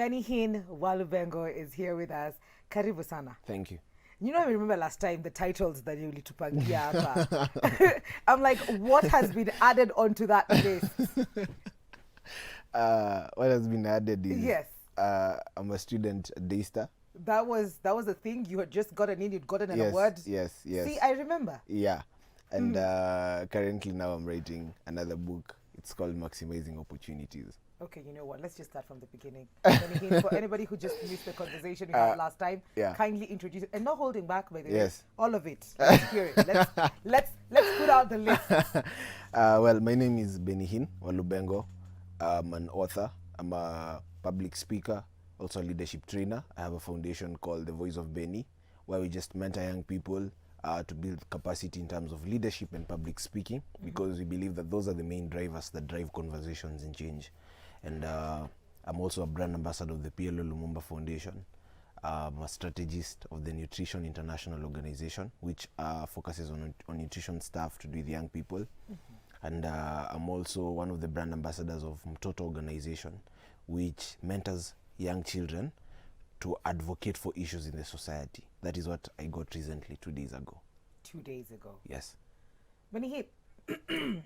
BennyHinn Walubengo is here with us. Karibu sana. Thank you. You know, I remember last time the titles that you litupangia hapa. I'm like, what has been added onto that list? What has been added is Yes. I'm a student at Daystar. That was a thing. You had just gotten in. You'd gotten an Yes, award. yes. See, I remember. Yeah, and currently now I'm writing another book. It's called Maximizing Opportunities. Okay, you know what? Let's just start from the beginning. BennyHinn, for anybody who just missed the conversation we had last time, kindly introduce it. And not holding back, by the way. Yes. All of it. Let's hear it. Let's put out the list. Well, my name is BennyHinn Walubengo. I'm an author. I'm a public speaker, also a leadership trainer. I have a foundation called The Voice of Benny, where we just mentor young people to build capacity in terms of leadership and public speaking, because we believe that those are the main drivers that drive conversations and change. And I'm also a brand ambassador of the PLO Lumumba Foundation. I'm a strategist of the Nutrition International Organization, which focuses on nutrition stuff to do with young people. And I'm also one of the brand ambassadors of Mtoto Organization, which mentors young children to advocate for issues in the society. That is what I got recently, 2 days ago. 2 days ago. Yes. BennyHinn,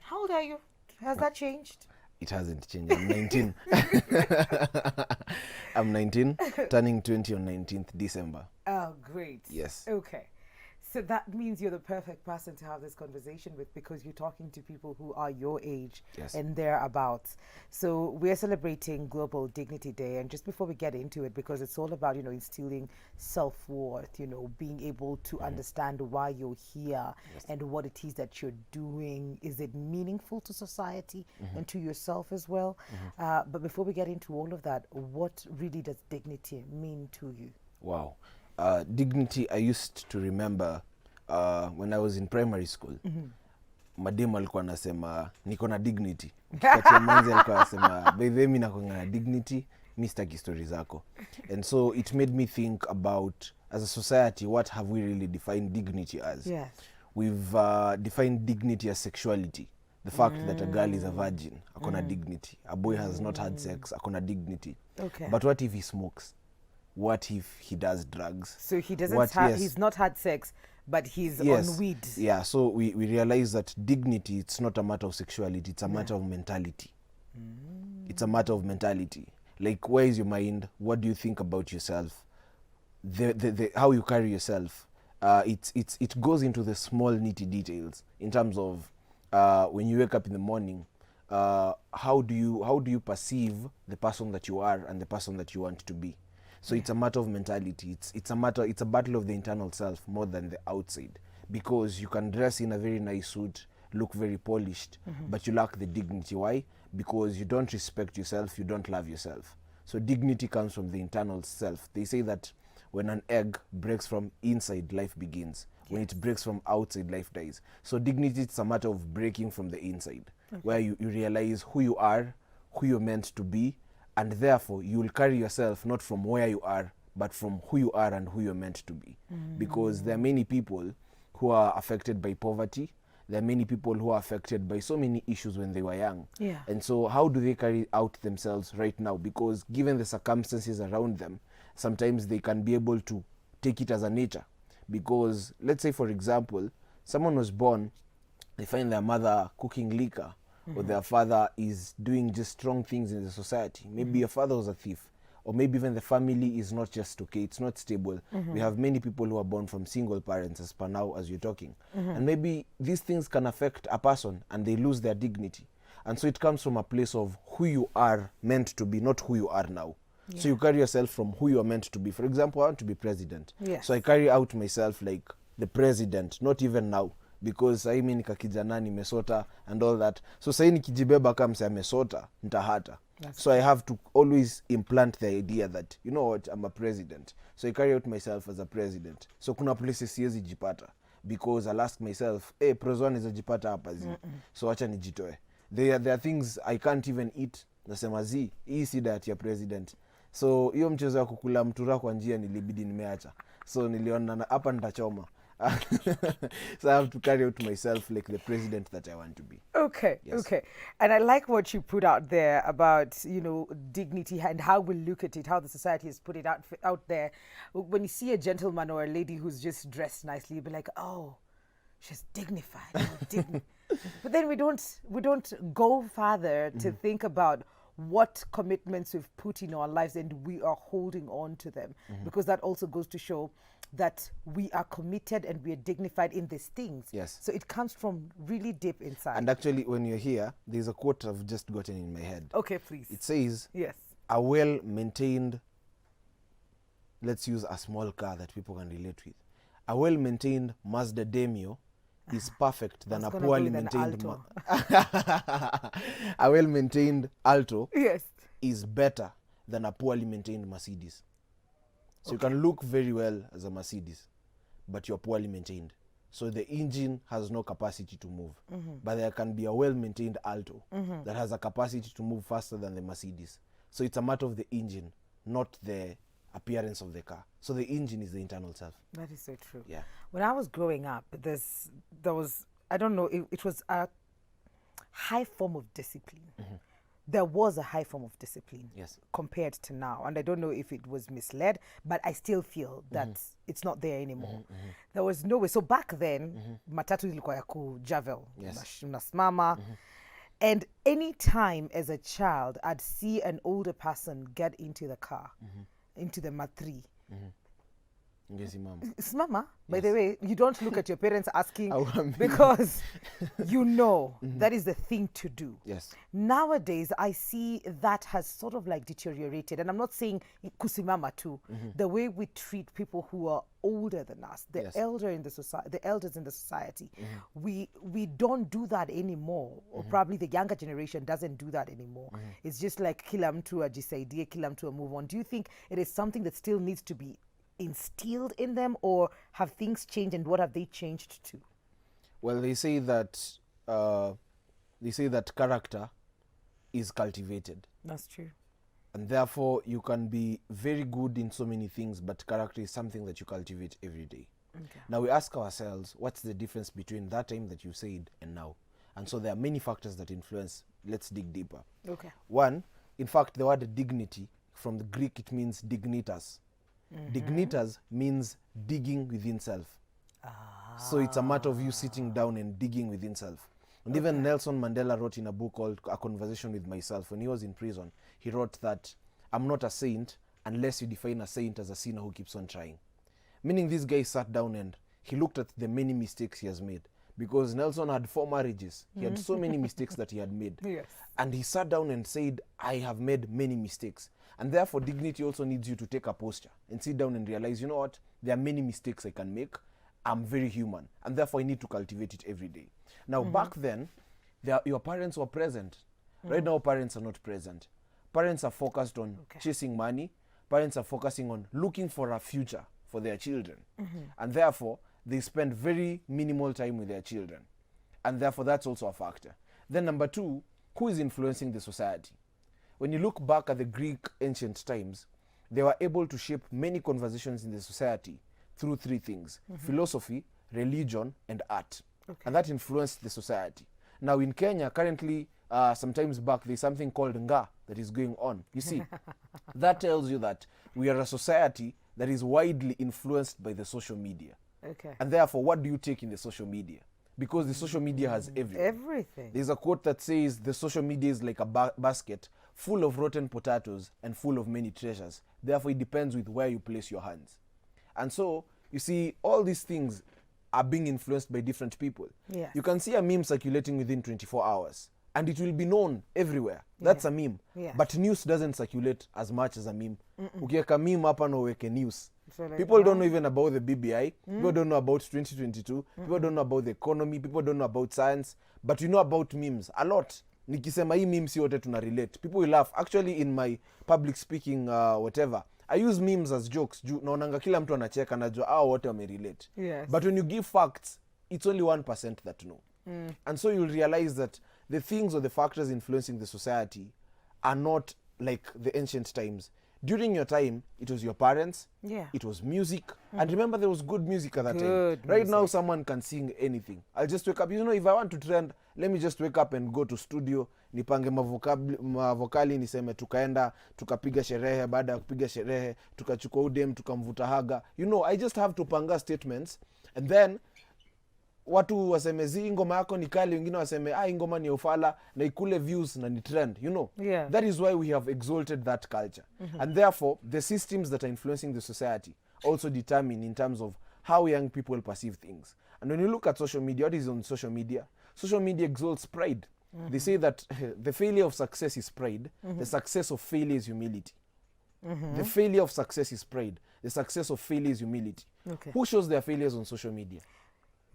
how old are you? Has that changed? It hasn't changed. I'm 19. I'm 19, turning 20 on 19th December. Oh, great. Yes. Okay. So that means you're the perfect person to have this conversation with, because you're talking to people who are your age and thereabouts. So we're celebrating Global Dignity Day. And just before we get into it, because it's all about, instilling self-worth, being able to understand why you're here and what it is that you're doing. Is it meaningful to society and to yourself as well? But before we get into all of that, what really does dignity mean to you? Wow. Dignity, I used to remember when I was in primary school. Mademu alikuwa anasema niko na dignity. Kati manzi alikuwa anasema by the way mimi nako na dignity, mimi sitaki stories zako. And so it made me think about, as a society, what have we really defined dignity as? Yes. We've defined dignity as sexuality. The fact that a girl is a virgin, akona dignity. A boy has not had sex, akona dignity. Okay. But what if he smokes? What if he does drugs? So he doesn't he's not had sex, but he's on weed. Yeah, so we realize that dignity, it's not a matter of sexuality, it's a matter of mentality. It's a matter of mentality. Like, where is your mind? What do you think about yourself? The how you carry yourself. It goes into the small nitty details in terms of when you wake up in the morning, how do you perceive the person that you are and the person that you want to be? So it's a matter of mentality. It's a battle of the internal self more than the outside. Because you can dress in a very nice suit, look very polished, but you lack the dignity. Why? Because you don't respect yourself, you don't love yourself. So dignity comes from the internal self. They say that when an egg breaks from inside, life begins. When it breaks from outside, life dies. So dignity, it's a matter of breaking from the inside, where you realize who you are, who you're meant to be, and therefore you will carry yourself not from where you are, but from who you are and who you're meant to be. Because there are many people who are affected by poverty. There are many people who are affected by so many issues when they were young. Yeah. And so how do they carry out themselves right now? Because given the circumstances around them, sometimes they can be able to take it as a nature. Because let's say, for example, someone was born, they find their mother cooking liquor, or their father is doing just strong things in the society. Maybe your father was a thief, or maybe even the family is not just okay, it's not stable. We have many people who are born from single parents, as per now as you're talking. And maybe these things can affect a person and they lose their dignity. And so it comes from a place of who you are meant to be, not who you are now. So you carry yourself from who you are meant to be. For example, I want to be president. So I carry out myself like the president, not even now. Because sahi mimi nikakijana nimesota and all that. So sahi nikijibeba kama mse amesota, nitahata. So I have to always implant the idea that, you know what, I'm a president. So I carry out myself as a president. So kuna places siwezi jipata. Because I'll ask myself, prozone za jipata hapa zi. So acha nijitoe. There are things I can't even eat. Nasema zi, hii si diet ya president. So hiyo mchezo ya kukula mtura kwa njia nilibidi nimeacha. So niliona hapa nitachoma. So I have to carry out myself like the president that I want to be. Okay, Yes. okay. And I like what you put out there about, dignity and how we look at it, how the society has put it out there. When you see a gentleman or a lady who's just dressed nicely, you'll be like, oh, she's dignified. But then we don't go further to think about what commitments we've put in our lives and we are holding on to them, because that also goes to show that we are committed and we are dignified in these things. Yes. So it comes from really deep inside. And actually, when you're here, there's a quote I've just gotten in my head. Okay, please. It says, Yes. a well-maintained, let's use a small car that people can relate with. A well-maintained Mazda Demio is perfect than a poorly maintained a well-maintained Alto Yes. is better than a poorly maintained Mercedes. So you can look very well as a Mercedes, but you're poorly maintained. So the engine has no capacity to move. But there can be a well-maintained Alto that has a capacity to move faster than the Mercedes. So it's a matter of the engine, not the appearance of the car. So the engine is the internal self. That is so true. Yeah. When I was growing up, there was, I don't know, it was a high form of discipline. There was a high form of discipline, Yes. compared to now. And I don't know if it was misled, but I still feel that it's not there anymore. There was no way. So back then, matatu ilikuwa ya kujavel. Yes. Unasimama. And any time as a child, I'd see an older person get into the car, into the matri. Yes, Imam. Smama, by the way, you don't look at your parents asking Awambi. because that is the thing to do. Yes. Nowadays, I see that has sort of like deteriorated. And I'm not saying kusimama too. The way we treat people who are older than us, the Yes. the elders in the society, we don't do that anymore. Or probably the younger generation doesn't do that anymore. It's just like kila mtu ajisaidie, kila mtu move on. Do you think it is something that still needs to be instilled in them, or have things changed, and what have they changed to? Well, they say that character is cultivated, That's true. and therefore you can be very good in so many things, but character is something that you cultivate every day. Okay. Now we ask ourselves, what's the difference between that time that you said and now? And so there are many factors that influence. Let's dig deeper. Okay. One, in fact, the word dignity, from the Greek, it means dignitas. Dignitas means digging within self. So it's a matter of you sitting down and digging within self. And even Nelson Mandela wrote in a book called A Conversation with Myself. When he was in prison, he wrote that I'm not a saint unless you define a saint as a sinner who keeps on trying. Meaning this guy sat down and he looked at the many mistakes he has made. Because Nelson had 4 marriages. He had so many mistakes that he had made. Yes. And he sat down and said, I have made many mistakes. And therefore, dignity also needs you to take a posture and sit down and realize, you know what? There are many mistakes I can make. I'm very human. And therefore, I need to cultivate it every day. Now, back then, your parents were present. Right now, parents are not present. Parents are focused on chasing money. Parents are focusing on looking for a future for their children. And therefore, they spend very minimal time with their children. And therefore, that's also a factor. Then number 2, who is influencing the society? When you look back at the Greek ancient times, they were able to shape many conversations in the society through 3 things: philosophy, religion, and art. And that influenced the society. Now in Kenya, currently, sometimes back, there's something called nga that is going on. You see, that tells you that we are a society that is widely influenced by the social media. Okay. And therefore, what do you take in the social media? Because the social media has everything. Everything. There's a quote that says the social media is like a basket full of rotten potatoes and full of many treasures. Therefore, it depends with where you place your hands. And so, you see, all these things are being influenced by different people. Yes. You can see a meme circulating within 24 hours, and it will be known everywhere. That's a meme. Yeah. But news doesn't circulate as much as a meme. Ukiweka meme hapa na uweke news. So like, People don't know even about the BBI. People don't know about 2022. People don't know about the economy. People don't know about science. But you know about memes a lot. Nikisema hii memes yote tuna relate. People will laugh. Actually, in my public speaking, whatever, I use memes as jokes. Naonanga kila mtu anacheka, najua hao wote wamerelate. Yes. But when you give facts, it's only 1% that know. And so you'll realize that the things or the factors influencing the society are not like the ancient times. during your time, it was your parents, it was music, and remember there was good music at that time. Right now, someone can sing anything. I'll just wake up. You know, if I want to trend, let me just wake up and go to studio, nipange mavokali, niseme tukaenda, tukapiga sherehe, baada ya kupiga sherehe, tukachukua udem, tukamvuta haga. You know, I just have to panga statements, and then watu waseme zi ngoma yako ni kali, wengine waseme ngoma ni ufala, na ikule views na ni trend, you know. That is why we have exalted that culture. And therefore, the systems that are influencing the society also determine in terms of how young people perceive things. And when you look at social media, what is on social media? Social media exalts pride. They say that the failure of success is pride, the success of failure is humility. The failure of success is pride, the success of failure is humility. Who shows their failures on social media?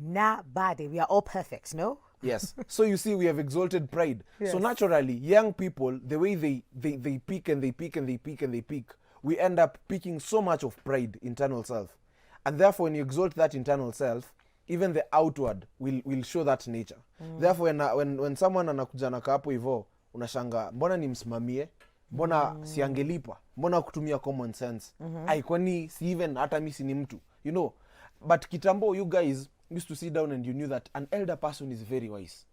Nobody. We are all perfect, no? Yes. So you see, we have exalted pride. So naturally, young people, the way they peak and they peak and they peak and they peak, we end up picking so much of pride, internal self. And therefore, when you exalt that internal self, even the outward will show that nature. Therefore, when someone anakuja na kapo hivyo, unashanga, mbona nimsimamie? Mbona siangelipa? Mbona kutumia common sense? Kwani si even hata mimi si ni mtu. You know, but kitambo, you guys used to sit down and you knew that an elder person is very wise.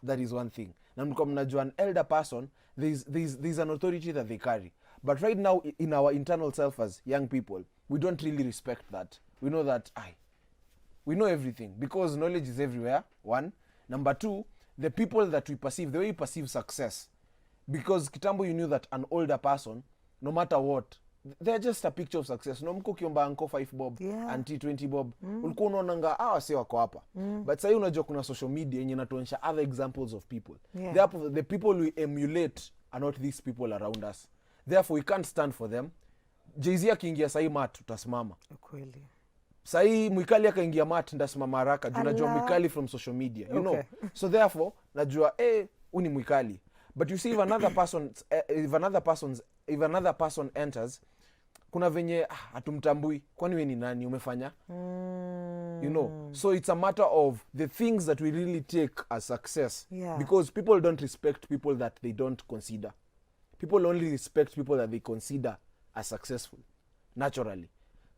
That is one thing. Na mlikuwa mnajua an elder person, there's an authority that they carry. But right now, in our internal self as young people, we don't really respect that. We know that, we know everything because knowledge is everywhere, one. Number two, the people that we perceive, the way you perceive success. Because kitambo, you knew that an older person, no matter what, they're just a picture of success. No mko kiomba anko 5 bob, anti 20 bob. Ulikuwa unaonanga wase wako hapa. But sasa unajua kuna social media yenye inatuonyesha other examples of people. Therefore, the people we emulate are not these people around us. Therefore, we can't stand for them. Jay-Z akiingia sahi mat tutasimama. Kweli. Sahi Mwikali akaingia mat ndasimama haraka. Unajua Mwikali from social media, you know. So therefore, najua uni Mwikali. But you see, if another person enters, kuna venye hatumtambui, kwani wewe ni nani, umefanya? You know, so it's a matter of the things that we really take as success. Because people don't respect people that they don't consider. People only respect people that they consider as successful, naturally.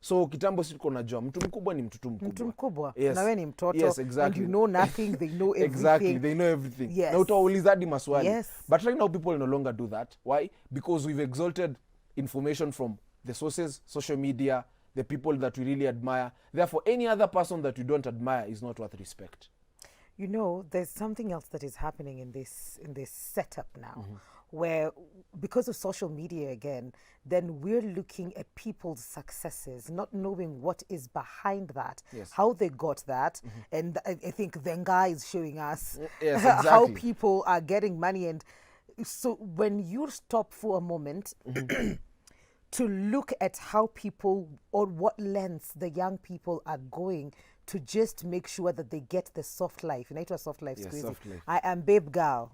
So kitambo si tuko najua mtu mkubwa ni mtu mkubwa. Mtu mkubwa. Yes. Na wewe ni mtoto. Yes, exactly. And you know nothing, they know everything. Exactly, they know everything. Yes. Na utawauliza hadi maswali. Yes. But right now people no longer do that. Why? Because we've exalted information from the sources, social media, the people that we really admire. Therefore, any other person that we don't admire is not worth respect. You know, there's something else that is happening in this setup now, where because of social media again, then we're looking at people's successes, not knowing what is behind that, how they got that. And I think Venga is showing us how people are getting money. And so when you stop for a moment to look at how people, or what lens the young people are going to just make sure that they get the soft life. You know, it was soft life. Yes, soft life. I am babe girl.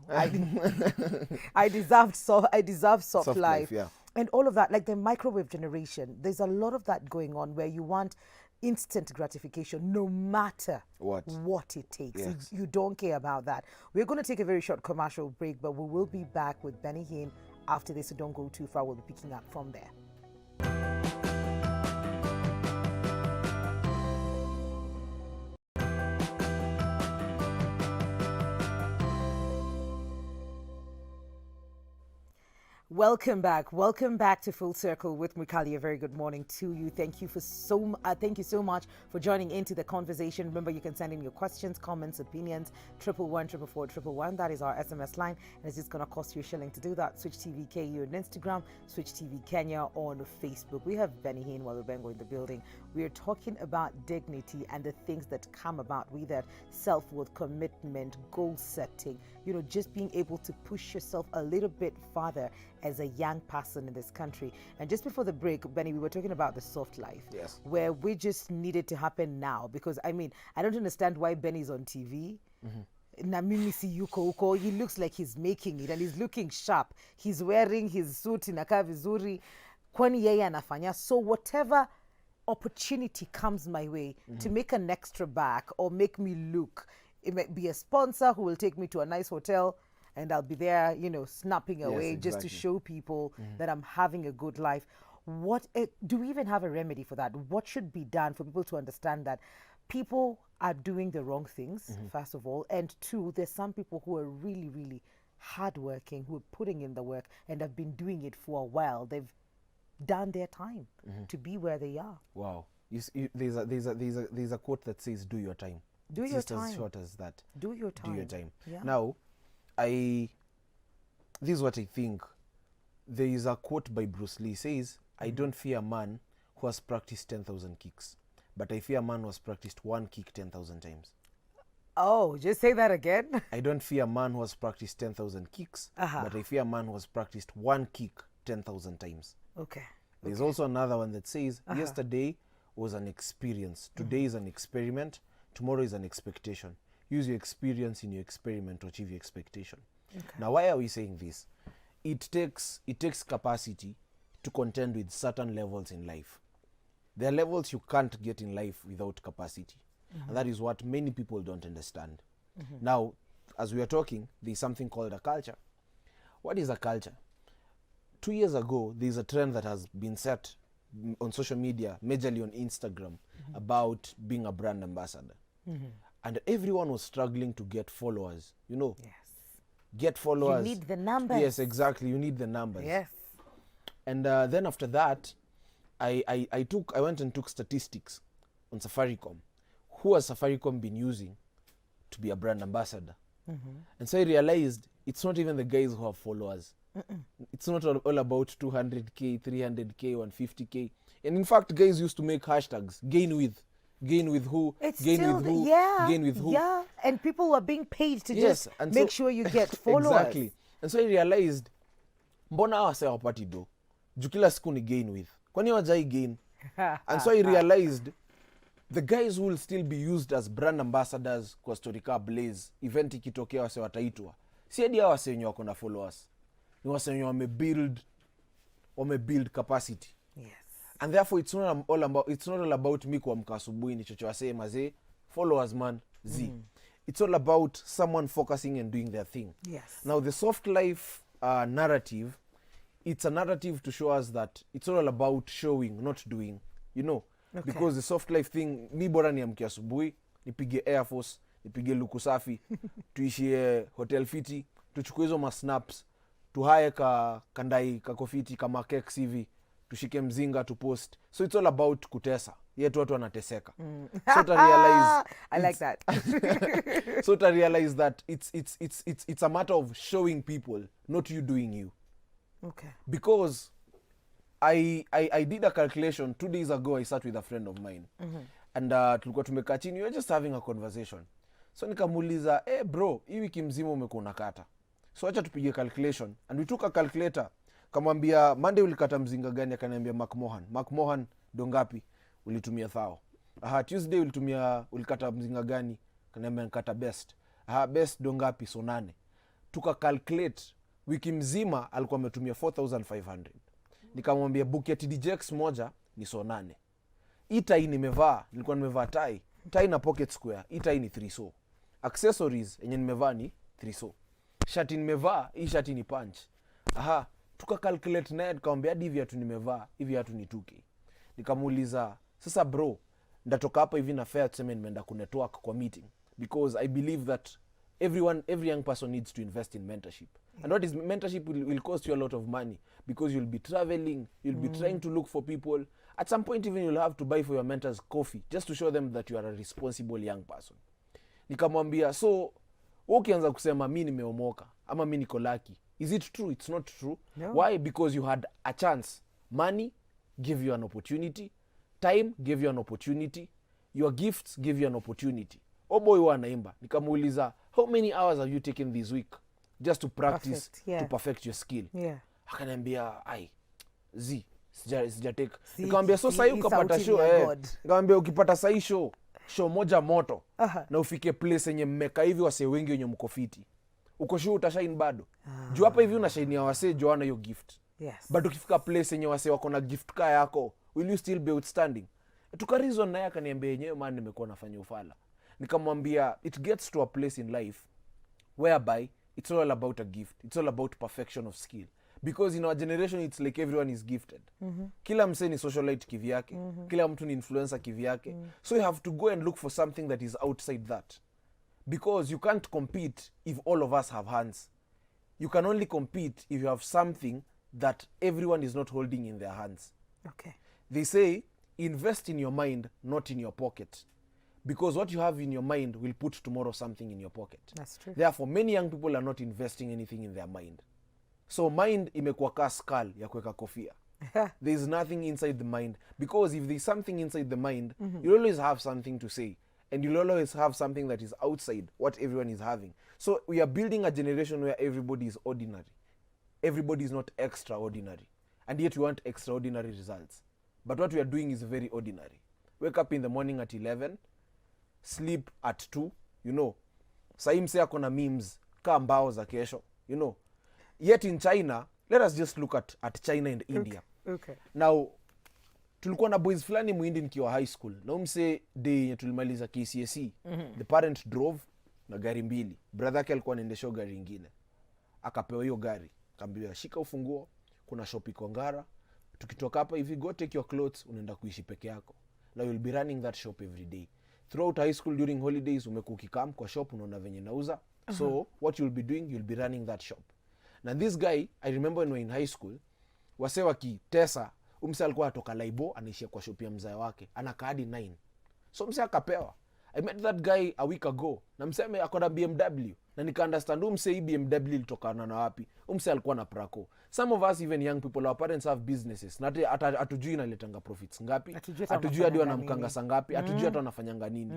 I deserve soft life. And all of that, like the microwave generation, there's a lot of that going on where you want instant gratification no matter what it takes. You don't care about that. We're going to take a very short commercial break, but we will be back with BennyHinn after this, so don't go too far. We'll be picking up from there. Welcome back to Full Circle with Mwikali. A very good morning to you. Thank you so much for joining into the conversation. Remember, you can send in your questions, comments, opinions, 111 That is our SMS line, and it's just going to cost you a shilling to do that. Switch TV KU on Instagram, Switch TV Kenya on Facebook. We have BennyHinn while we're in the building. We are talking about dignity and the things that come about with that: self-worth, commitment, goal setting, just being able to push yourself a little bit farther as a young person in this country. And just before the break, Benny, we were talking about the soft life, where we just needed to happen now, because I don't understand why Benny's on TV. Na mimi si yuko huko. He looks like he's making it and he's looking sharp. He's wearing his suit inakaa vizuri. Kwani yeye anafanya. So whatever opportunity comes my way to make an extra back or make me look, it might be a sponsor who will take me to a nice hotel, and I'll be there, snapping away just to show people that I'm having a good life. do we even have a remedy for that? What should be done for people to understand that people are doing the wrong things, first of all, and two, there's some people who are really, really hardworking, who are putting in the work and have been doing it for a while. They've done their time to be where they are. Wow. There's a quote that says, "Do your time." Do your just time. As short as that. Do your time. Do your time. Yeah. Now, this is what I think. There is a quote by Bruce Lee. Says, "I don't fear a man who has practiced 10,000 kicks, but I fear a man who has practiced one kick 10,000 times." Oh, just say that again. I don't fear a man who has practiced 10,000 kicks, but I fear a man who has practiced one kick 10,000 times. Okay. There's also another one that says, "Yesterday was an experience. Today is an experiment. Tomorrow is an expectation. Use your experience in your experiment to achieve your expectation." Okay. Now, why are we saying this? It takes capacity to contend with certain levels in life. There are levels you can't get in life without capacity. And that is what many people don't understand. Now, as we are talking, there's something called a culture. What is a culture? 2 years ago, there's a trend that has been set on social media, majorly on Instagram, about being a brand ambassador. And everyone was struggling to get followers, Yes. Get followers. You need the numbers. Yes, exactly. You need the numbers. Yes. And then after that, I went and took statistics on Safaricom. Who has Safaricom been using to be a brand ambassador? And so I realized it's not even the guys who have followers. It's not all about 200K, 300K, 150K. And in fact, guys used to make hashtags. Gain with who, gain with who, gain with who. Yeah, and people were being paid to just make sure you get followers. Exactly. And so I realized, mbona wase wapati do? Juu kila siku ni gain with. Kwani wajai gain? And so I realized, the guys who will still be used as brand ambassadors kwa Storika Blaze, event ikitokea wase wataitwa. Si hadi hawa wase wenye wako na followers. Ni wase wenye wamebuild capacity. Yes. And therefore it's not all about me kuamka asubuhi ni chocho wase mazee followers man z. It's all about someone focusing and doing their thing. Yes. Now the soft life narrative, it's a narrative to show us that it's all about showing, not doing. Okay. Because the soft life thing, mi bora niamke asubuhi, nipige Air Force, nipige luku safi, tuishie hotel fiti, tuchukue hizo masnaps, tuhaye kandai kakofiti kama cakes hivi, tushike mzinga tu post. So it's all about kutesa. Yetu watu wanateseka. So to realize I like that. So to realize that it's a matter of showing people, not you doing you. Okay. Because I did a calculation 2 days ago. I sat with a friend of mine. And tulikuwa tumekaa chini, we were just having a conversation. So nikamuuliza, bro, hii wiki mzima umekuwa unakata. So acha tupige calculation. And we took a calculator. Kamwambia, Monday ulikata mzinga gani? Akaniambia Macmohan dongapi? Ulitumia 1,000. Tuesday ulikata mzinga gani? Akaniambia nikata best. Best dongapi? So 8. Tuka calculate wiki mzima alikuwa ametumia 4,500. Nikamwambia bucket DJX moja ni so 8. Hii tai nilikuwa nimevaa tai na pocket square. Hii tai ni 3 so. Accessories yenye nimevaa ni 3 so. Shati nimevaa, hii shati ni punch. Tuka calculate naye, nikamwambia hadi hivi hatu nimevaa, hivi hatu ni 2K. Nikamuuliza, sasa bro, ndatoka hapa hivi na fair tuseme nimeenda ku network kwa meeting, because I believe that every young person needs to invest in mentorship. And what is mentorship will cost you a lot of money, because you'll be traveling, you'll be trying to look for people. At some point even you'll have to buy for your mentors coffee just to show them that you are a responsible young person. Nikamwambia, so ukianza kusema mimi nimeomoka ama mimi niko lucky, is it true? It's not true. No. Why? Because you had a chance. Money gave you an opportunity. Time gave you an opportunity. Your gifts gave you an opportunity. Boy wanaimba. Nikamuuliza, how many hours have you taken this week just to practice, to perfect your skill? Yeah. Akaniambia, sijatake. Nikamwambia, so sahi ukapata show. Nikamwambia, ukipata sahi show moja moto, na ufike place yenye mmeka hivi wase wengi wenye mko fiti, uko show utashine bado. Juu hapa hivi unashine wase joana your gift. Yes. But ukifika place yenye wase wako na gift ka yako, will you still be outstanding? Tukarizon naye akaniambia yenyewe, man nimekuwa nafanya ufala. Nikamwambia, it gets to a place in life whereby it's all about a gift. It's all about perfection of skill. because in our generation it's like everyone is gifted. Kila mse ni socialite kivyake, kila mtu ni influencer kivyake. So you have to go and look for something that is outside that, because you can't compete if all of us have hands. You can only compete if you have something that everyone is not holding in their hands. Okay. They say, invest in your mind, not in your pocket. Because what you have in your mind will put tomorrow something in your pocket. That's true. Therefore, many young people are not investing anything in their mind. So mind imekuwa ka skull ya kuweka kofia. There is nothing inside the mind. Because if there is something inside the mind, you'll always have something to say. And you'll always have something that is outside what everyone is having. So we are building a generation where everybody is ordinary. Everybody is not extraordinary. And yet we want extraordinary results. But what we are doing is very ordinary. Wake up in the morning at 11, sleep at 2, you know. Sahi mse ako na memes, ka mbao za kesho, you know. Yet in China, let us just look at China and India. Okay. Now, tulikuwa na boys fulani muhindi nikiwa high school. Na mse day yenye tulimaliza KCSE, the parent drove na gari mbili. Brother yake alikuwa anaendesha gari ingine. Akapewa hiyo gari. Akaambiwa shika ufunguo, kuna shop iko Ngara. Tukitoka hapa hivi, go take your clothes, unaenda kuishi peke yako. Now you'll be running that shop every day. Throughout high school during holidays umekuwa ukikam kwa shop, unaona venye nauza. So what you'll be doing, you'll be running that shop. Now this guy, I remember when we were in high school, wase wakitesa, mse alikuwa atoka Laibo, anaishia kwa shop ya mzee wake, anakaa hadi 9. So mse akapewa. I met that guy a week ago, na mse akona BMW, na nika understand mse hii BMW ilitokana na wapi. Mse alikuwa na Praco. Some of us, even young people, our parents have businesses, na atujui inaletanga profits ngapi, atujui hadi wanamkanga saa ngapi, atujui hata wanafanyanga nini.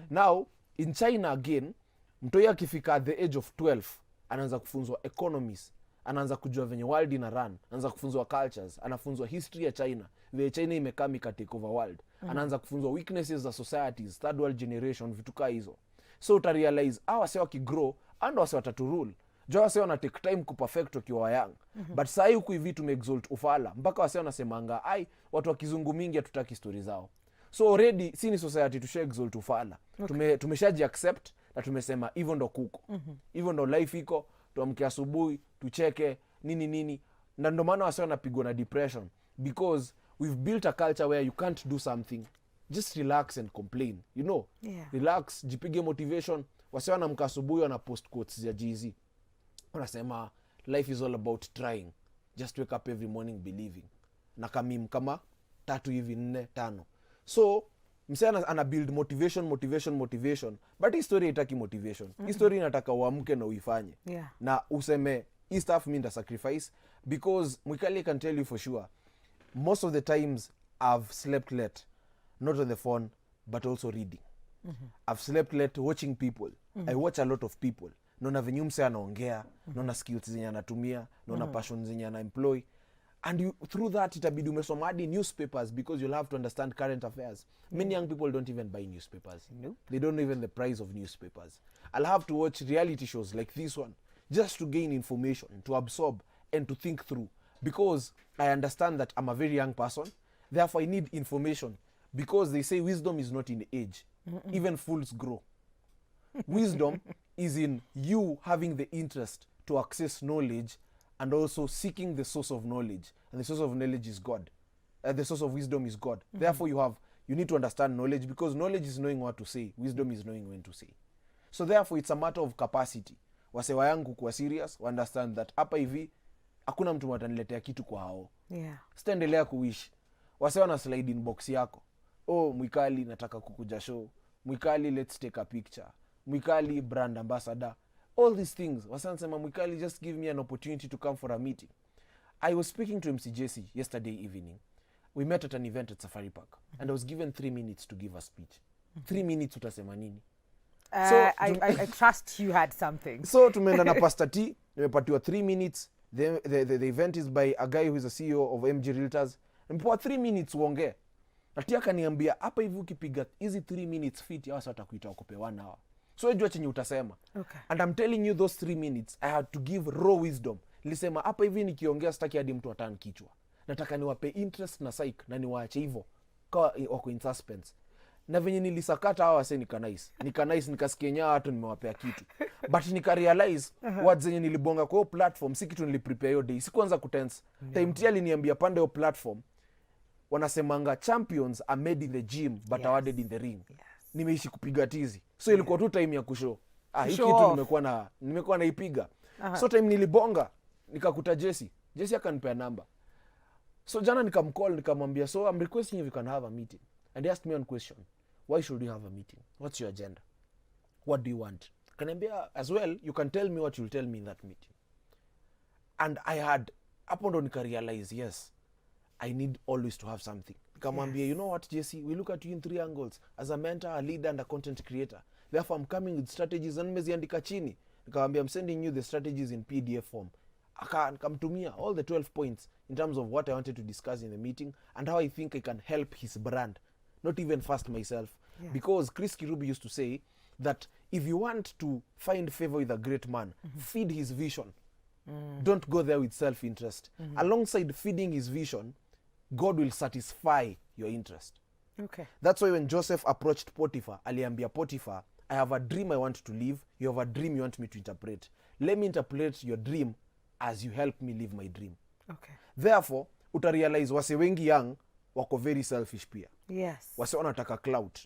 Now in China again, mtoi akifika at the age of 12 anaanza kufunzwa economies, anaanza kujua venye world ina run, anaanza kufunzwa cultures, anafunzwa history ya China, vile China imekaa take over world. Anaanza kufunzwa weaknesses za societies, third world generation, vitu kaa hizo. So uta realize hawa wase wakigrow ando wase watatu rule. Jo wase wana take time kuperfect wakiwa young. But saa hii huku hivi tumeexalt ufala mpaka wase wanasemanga ai watu wa kizungu mingi hatutaki story zao. So already si ni society tusha exalt ufala. Tumeshaji accept na tumesema hivyo ndo kuko. Hivyo ndo life iko, tuamke asubuhi, tucheke nini. Na ndo maana wase wanapigwa na depression, because we've built a culture where you can't do something, just relax and complain, you know. Relax, jipige motivation. Wase wanamka asubuhi wana post quotes ya Jay-Z, wanasema life is all about trying, just wake up every morning believing, na kamim kama 3 hivi 4 5. So mse ana build motivation, but hii story haitaki motivation. Hii story inataka uamke na uifanye. Na useme hii stuff mi nda sacrifice, because Mwikali can tell you for sure, most of the times I've slept late, not on the phone but also reading. I've slept late watching people. I watch a lot of people. Naona venye mse anaongea, naona skills zenye anatumia, naona passion zenye ana employ, and you, through that itabidi umesoma hadi newspapers, because you'll have to understand current affairs. Many young people don't even buy newspapers. They don't know even the price of newspapers. I'll have to watch reality shows like this one just to gain information, to absorb and to think through, because I understand that I'm a very young person, therefore I need information, because they say wisdom is not in age. Even fools grow. Wisdom is in you having the interest to access knowledge and also seeking the source of knowledge, and the source of knowledge is God. The source of wisdom is God. Therefore you need to understand knowledge, because knowledge is knowing what to say, wisdom is knowing when to say. So therefore it's a matter of capacity. Wase wayangu kuwa serious, understand that hapa hivi hakuna mtu wataniletea kitu kwa hao. Sitaendelea kuishi. Wase wana slide inbox yako. Oh, Mwikali nataka kukuja show. Mwikali let's take a picture. Mwikali brand ambassador. All these things. Wase wanasema Mwikali just give me an opportunity to come for a meeting. I was speaking to MC Jesse yesterday evening. We met at an event at Safari Park, and I was given 3 minutes to give a speech. 3 minutes utasema nini? So I trust you had something. So tumeenda na Pastor T, nimepatiwa 3 minutes. The event is by a guy who is a CEO of MG Realtors. Nimepewa 3 minutes uongee. Na Tia kaniambia hapa hivi ukipiga hizi 3 minutes fit ya wasa watakuita wakupe 1 hour. So jua chenye utasema. And I'm telling you those 3 minutes I had to give raw wisdom. Nilisema hapa hivi nikiongea sitaki hadi mtu atani kichwa. Nataka niwape interest na psych na niwaache hivyo kwa wako in suspense. na venye nilisakata hawa wase nikanais nikasikia nyaa watu nimewapea kitu but nikarealize words zenye nilibonga kwa hiyo platform si kitu niliprepare hiyo day sikuanza kutense time tia aliniambia pande hiyo platform wanasemanga champions are made in the gym but awarded in the ring. Nimeishi kupiga tizi so ilikuwa tu time ya kushow hii kitu nimekuwa naipiga so time nilibonga nikakuta Jesse akanipea namba so jana nikamcall nikamwambia so I'm requesting if you can have a meeting and he asked me one question. Why should you have a meeting? What's your agenda? What do you want? Kaniambia as well you can tell me what you'll tell me in that meeting. And I had hapo ndo nikarealize yes I need always to have something. Nikamwambia you know what Jesse, we look at you in 3 angles as a mentor, a leader and a content creator. Therefore I'm coming with strategies and nimeziandika chini. Nikamwambia I'm sending you the strategies in PDF form. Nikamtumia all the 12 points in terms of what I wanted to discuss in the meeting and how I think I can help his brand, not even first myself. Because Chris Kirubi used to say that if you want to find favor with a great man, feed his vision. Don't go there with self-interest. Alongside feeding his vision, God will satisfy your interest. Okay. That's why when Joseph approached Potiphar, aliambia Potiphar, I have a dream I want to live. You have a dream you want me to interpret. Let me interpret your dream as you help me live my dream. Okay. Therefore, utarealize wase wengi young wako very selfish pia. Yes. Wase wanataka clout.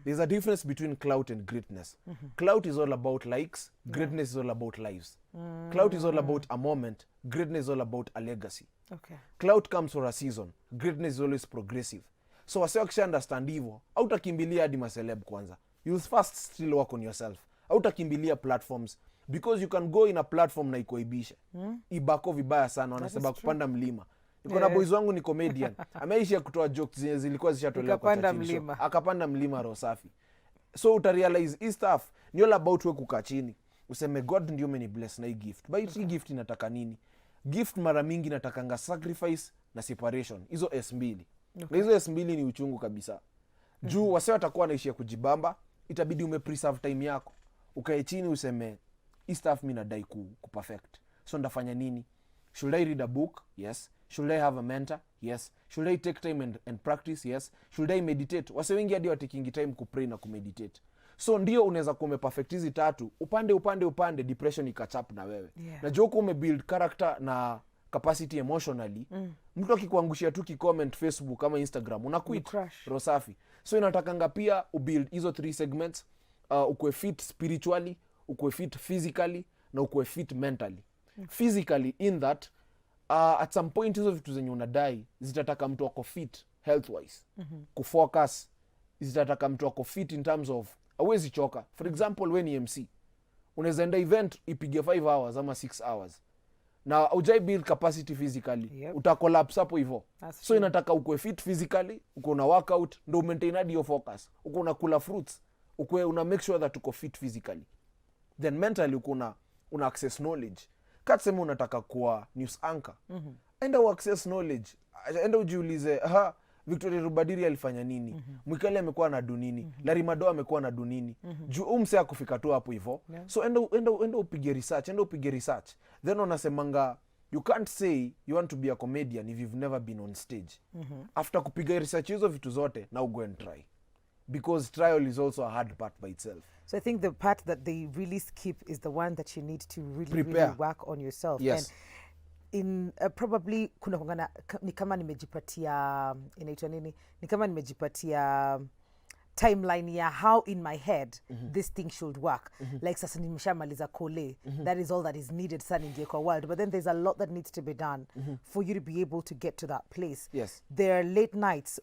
There's a difference between clout and greatness. Clout is all about likes. Greatness is all about lives. Clout is all about a moment. Greatness is all about a legacy. Okay. Clout comes for a season. Greatness is always progressive. So wase wakisha understand hivyo, hautakimbilia hadi maceleb kwanza. You'll first still work on yourself. Hautakimbilia platforms because you can go in a platform na ikoibisha. Ibako vibaya sana wanasema kupanda mlima. Niko na boys wangu ni comedian. Ameishi kutoa jokes zenye zilikuwa zishatolewa kwa mlima. Akapanda mlima roho safi. So utarealize hii stuff ni all about we kukaa chini. Useme God ndio bless na hii gift. But hii gift inataka nini? Gift mara mingi natakanga sacrifice na separation. Hizo S2. Na hizo S2 ni uchungu kabisa. Juu wase watakuwa naishia kujibamba, itabidi umepreserve time yako. Ukae chini useme hii stuff mimi nadai ku perfect. So ndafanya nini? Should I read a book? Yes. Should I have a mentor? Yes. Should I take time and practice? Yes. Should I meditate? Wase wengi hadi watakingi time kupray na kumeditate. So ndio unaweza kuwa umeperfect hizi 3, upande depression ikachap na wewe. Na joko umebuild character na capacity emotionally. Mtu akikuangushia tu comment Facebook kama Instagram una quit rosafi. So inatakanga pia ubuild hizo 3 segments, ukue fit spiritually, ukue fit physically na ukue fit mentally. Physically in that at some point hizo vitu zenye unadai zitataka mtu wako fit health wise. Kufocus zitataka mtu wako fit in terms of hawezi choka. For example when ni MC unaweza enda event ipige 5 hours ama 6 hours na ujai build capacity physically, utacollapse hapo hivyo. So inataka ukue fit physically, uko na workout ndo maintain hadi your focus, uko na kula fruits, uko una make sure that uko fit physically. Then mentally uko una access knowledge. Katsema unataka kuwa news anchor, enda access knowledge, enda ujiulize Victoria Rubadiri alifanya nini? Mwikali amekuwa na dunini? Larry Madoa amekuwa na dunini? Juu umse kufika tu hapo hivyo. So enda upige research. Then unasemanga you can't say you want to be a comedian if you've never been on stage. After kupiga research hizo vitu zote, now go and try. Because trial is also a hard part by itself. So I think the part that they really skip is the one that you need to really work on yourself. Yes. And in probably kuna kongana ni kama nimejipatia inaitwa nini? Ni kama nimejipatia timeline ya how in my head this thing should work. Like sasa nimeshamaliza kole. That is all that is needed sasa ningie kwa world. But then there's a lot that needs to be done for you to be able to get to that place. Yes. There are late nights.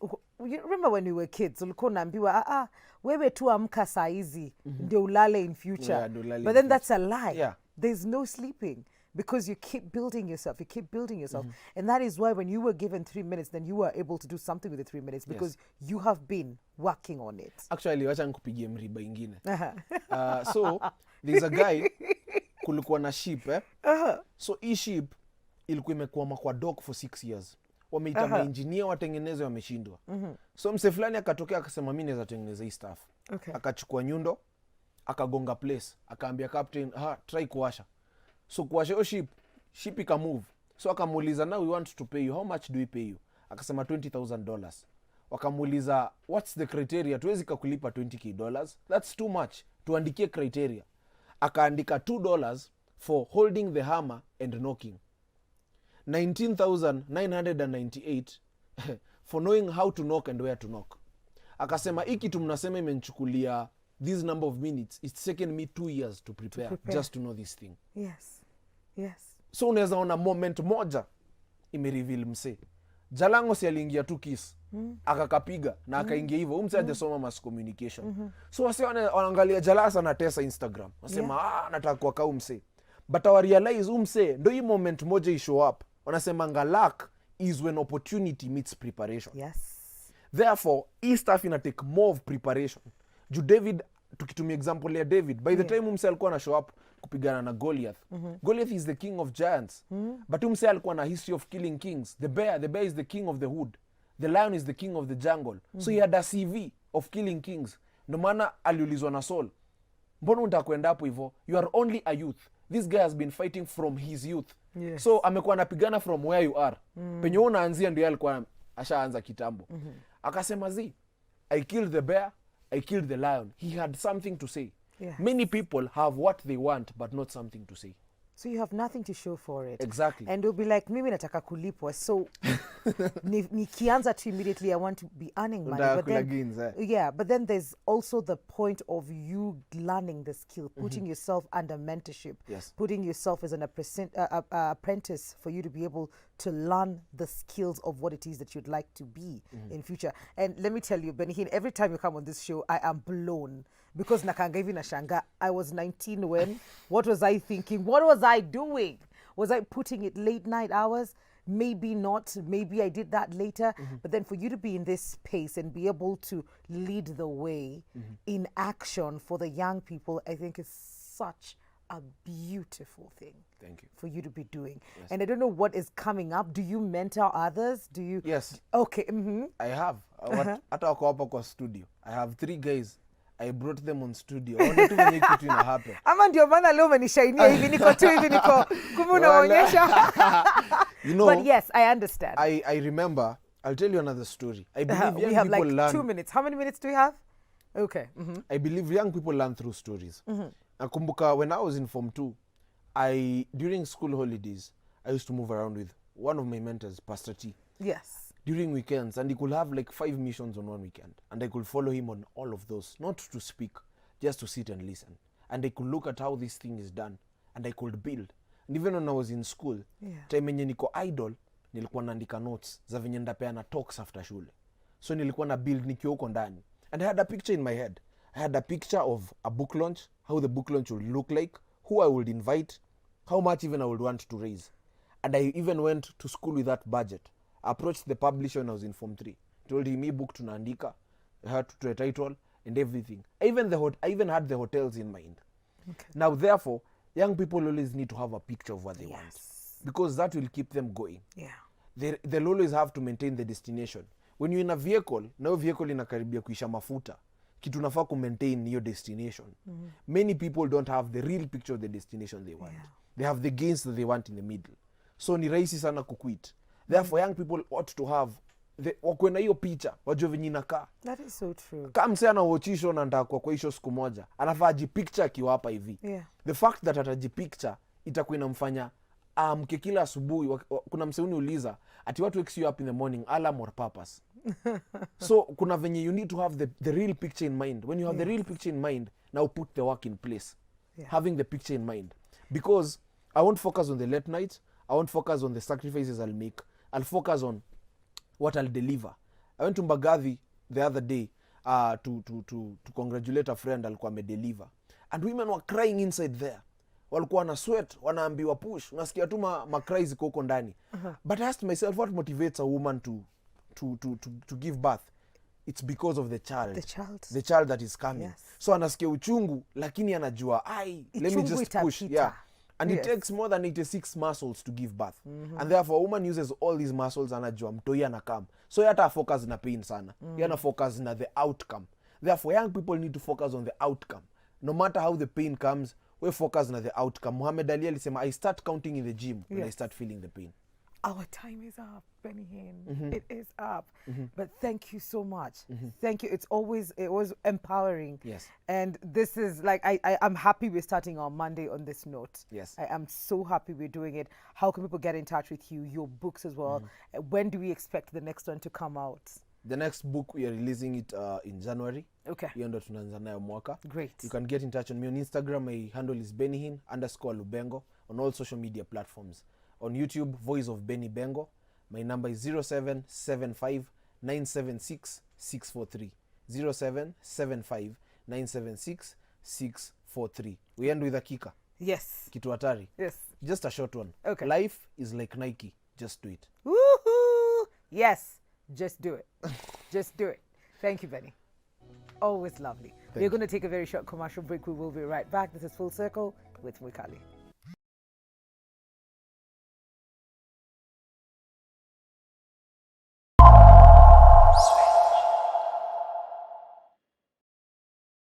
You remember when we were kids, ulikuwa unaambiwa wewe tu amka saa hizi ndio ulale in future. Yeah, but then that's a lie. Yeah. There's no sleeping. Because you keep building yourself, And that is why when you were given 3 minutes, then you were able to do something with the 3 minutes because you have been working on it. Actually, wacha nikupigie mriba ingine. So, there's a guy, kulikuwa na sheep, So, hii sheep ilikuwa imekwama kwa dock for 6 years. Wameita maengineer watengeneze wameshindwa. So, mse fulani akatokea akasema mimi naweza tengeneza hii stuff. Okay. Akachukua nyundo, akagonga place, akaambia captain, try kuwasha. So kuwasha hiyo ship ika move. So akamuuliza now we want to pay you, how much do we pay you? Akasema $20,000. wakamuuliza what's the criteria, tuwezi kakulipa $20,000, that's too much, tuandikie criteria. Akaandika $2 for holding the hammer and knocking, 19,998 for knowing how to knock and where to knock. Akasema hii kitu mnasema imenichukulia this number of minutes, it's taken me 2 years to prepare just to know this thing. Yes. So unaweza ona moment moja imereveal mse. Jalango si aliingia tu kiss, akakapiga na akaingia hivyo. Mse hajasoma mass communication. So wase wanaangalia Jalasa na Tesa Instagram. Wasema nataka kwa kau mse. But I realize mse ndo hii moment moja i show up. Wanasema luck is when opportunity meets preparation. Yes. Therefore, hii stuff ina take more of preparation. Ju David, tukitumia example ya David, by the time mse alikuwa na show up kupigana na Goliath. Goliath is the king of giants. But mse alikuwa na history of killing kings. The bear is the king of the wood. The lion is the king of the jungle. So he had a CV of killing kings. Ndo maana aliulizwa na Saul, mbona unataka kwenda hapo hivyo? You are only a youth. This guy has been fighting from his youth. Yes. So amekuwa anapigana from where you are. Penye unaanzia ndio alikuwa ashaanza kitambo. Akasema I killed the bear, I killed the lion. He had something to say. Yes. Many people have what they want but not something to say. So you have nothing to show for it. Exactly. And you'll be like, mimi nataka kulipwa. So nikianza to immediately I want to be earning money. But then there's also the point of you learning the skill, putting yourself under mentorship, putting yourself as an apprentice for you to be able to learn the skills of what it is that you'd like to be in future. And let me tell you, BennyHinn, every time you come on this show, I am blown. Because nakanga hivi na shanga, I was 19 when, what was I thinking? What was I doing? Was I putting it late night hours? Maybe not. Maybe I did that later. But then for you to be in this space and be able to lead the way in action for the young people, I think is such a beautiful thing. Thank you. For you to be doing. Yes. And I don't know what is coming up. Do you mentor others? Do you? Yes. Okay. I have. Hata wako hapa kwa studio. I have 3 guys. I brought them on studio. Ona tu venye kitu ina happen. Ama ndio maana leo umenishainia hivi niko tu hivi niko kumbe unaonyesha. You know, but yes, I understand. I remember, I'll tell you another story. I believe young we have people like learn. 2 minutes. How many minutes do we have? Okay. I believe young people learn through stories. Nakumbuka when I was in Form 2, during school holidays, I used to move around with one of my mentors, Pastor T. Yes. During weekends, and he could have like 5 missions on one weekend, and I could follow him on all of those, not to speak, just to sit and listen. And I could look at how this thing is done, and I could build. And even when I was in school, time yenye niko idle, nilikuwa naandika notes za venye ndapeana talks after shule. So nilikuwa na build nikiwa huko ndani. And I had a picture in my head. I had a picture of a book launch, how the book launch would look like, who I would invite, how much even I would want to raise. And I even went to school with that budget. I approached the publisher when I was in Form 3. Told him, me book tunaandika, I had to a title and everything. I even had the hotels in mind. Okay. Now, therefore, young people always need to have a picture of what they want. Because that will keep them going. Yeah. They'll always have to maintain the destination. When you're in a vehicle, na vehicle inakaribia kuisha mafuta, kitu nafaa ku maintain your destination. Many people don't have the real picture of the destination they want. They have the gains that they want in the middle. So ni rahisi sana kuquit. Therefore, young people ought to have wakwe na hiyo picha, wajue venye inakaa. That is so true. Kama mse anawatchisho na ndakwa kwa hiyo siku moja, anafaa ajipicture akiwa hapa hivi. The fact that atajipicture itakuwa inamfanya amke kila asubuhi. Kuna mse uniuliza, ati what wakes you up in the morning, alarm or purpose? So kuna venye you need to have the real picture in mind. When you have the real picture in mind, now put the work in place. Having the picture in mind. Because I won't focus on the late nights. I won't focus on the sacrifices I'll make. I'll focus on what I'll deliver. I went to Mbagathi the other day to congratulate a friend alikuwa amedeliver. And women were crying inside there. Walikuwa na sweat, wanaambiwa push. Unasikia tu ma cries ziko huko ndani. But I asked myself, what motivates a woman to give birth? It's because of the child. The child that is coming. So anasikia uchungu, lakini anajua, let me just push. And it takes more than 86 muscles to give birth. And therefore, a woman uses all these muscles anajua mtoi anakam. So yata focus na pain sana. Yana focus na the outcome. Therefore, young people need to focus on the outcome. No matter how the pain comes, we focus na the outcome. Muhammad Ali alisema, I start counting in the gym when I start feeling the pain. Our time is up, BennyHinn. It is up. But thank you so much. Thank you. It was empowering. Yes. And this is like, I'm happy we're starting on Monday on this note. Yes. I am so happy we're doing it. How can people get in touch with you? Your books as well. When do we expect the next one to come out? The next book, we are releasing it in January. Okay. Hiyo ndo tunaanza nayo mwaka. Great. You can get in touch on me on Instagram. My handle is BennyHinn_Lubengo on all social media platforms. On YouTube, Voice of Benny Bengo. My number is 0775 976 643. 0775 976 643. We end with a kicker. Yes. Kitu hatari. Yes. Just a short one. Okay. Life is like Nike. Just do it. Woohoo! Yes. Just do it. Just do it. Thank you, Benny. Always lovely. We're going to take a very short commercial break. We will be right back. This is Full Circle with Mwikali.